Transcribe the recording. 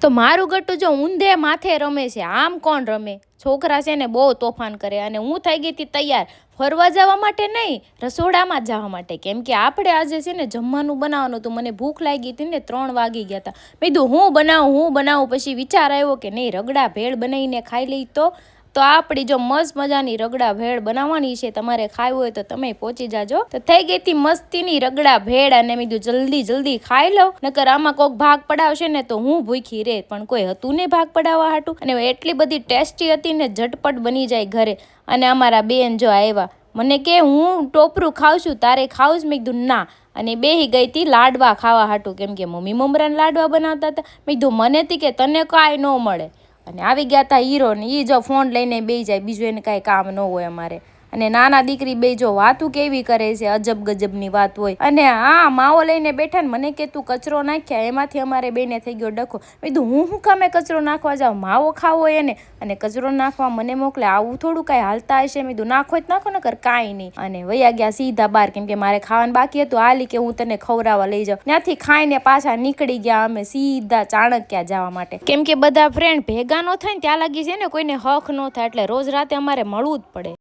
તો મારું ગટ્ટુ જો ઊંધે માથે રમે છે, આમ કોણ રમે? છોકરા છે ને બહુ તોફાન કરે, અને હું થઈ ગઈ હતી તૈયાર ફરવા જવા માટે નહીં, રસોડામાં જવા માટે. કેમ કે આપણે આજે છે ને જમવાનું બનાવવાનું હતું. મને ભૂખ લાગી હતી ને 3 વાગી ગયા હતા. મેં કીધું હું બનાવું. પછી વિચાર આવ્યો કે નહીં, રગડા ભેળ બનાવીને ખાઈ લઈ તો આપણી જો મસ્ત મજાની રગડા ભેળ બનાવવાની છે. તમારે ખાવું હોય તો તમે પહોંચી જાજો. તો થઈ ગઈ હતી મસ્તીની રગડા ભેળ, અને મેં કીધું જલ્દી ખાઈ લઉં, નકર આમાં કોઈક ભાગ પડાવશે ને તો હું ભૂખી રહે. પણ કોઈ હતું ને ભાગ પડાવવા હાટું, અને એટલી બધી ટેસ્ટી હતી ને, ઝટપટ બની જાય ઘરે. અને અમારા બેન જો આવ્યા, મને કે હું ટોપરું ખાઉં છું, તારે ખાવું જ? મેં કીધું ના. અને બેહી ગઈ હતી લાડવા ખાવા હાટું, કેમ કે મમ્મી મમરાના લાડવા બનાવતા હતા. મેં કીધું મને તી કે તને કાંઈ ન મળે. અને આવી ગયા હતા હીરો ને, એ જો ફોન લઈને બેસી જાય, બીજું એને કાંઈ કામ ન હોય અમારે. અને નાના દીકરી બે જો વાતું કેવી કરે છે, અજબ ગજબની વાત હોય. અને હા, માવો લઈને બેઠા ને મને કે તું કચરો નાખ્યા. એમાંથી અમારે બેને થઈ ગયો ડખો. મેં કીધું હું શું કામે કચરો નાખવા જાઉં? માવો ખાવો હોય એને, અને કચરો નાખવા મને મોકલે? આવું થોડું કાંઈ હાલતા હશે? મેં કીધું નાખો જ નાખો, નકર કાંઈ નહીં. અને વયા ગયા સીધા બહાર, કેમ કે મારે ખાવાનું બાકી હતું. હાલી કે હું તને ખવડાવવા લઈ જાઉં. ત્યાંથી ખાઈને પાછા નીકળી ગયા અમે સીધા ચાણક્યા જવા માટે. કેમ કે બધા ફ્રેન્ડ ભેગા ન થાય ને ત્યાં લાગી છે ને કોઈને હક ન થાય, એટલે રોજ રાતે અમારે મળવું જ પડે.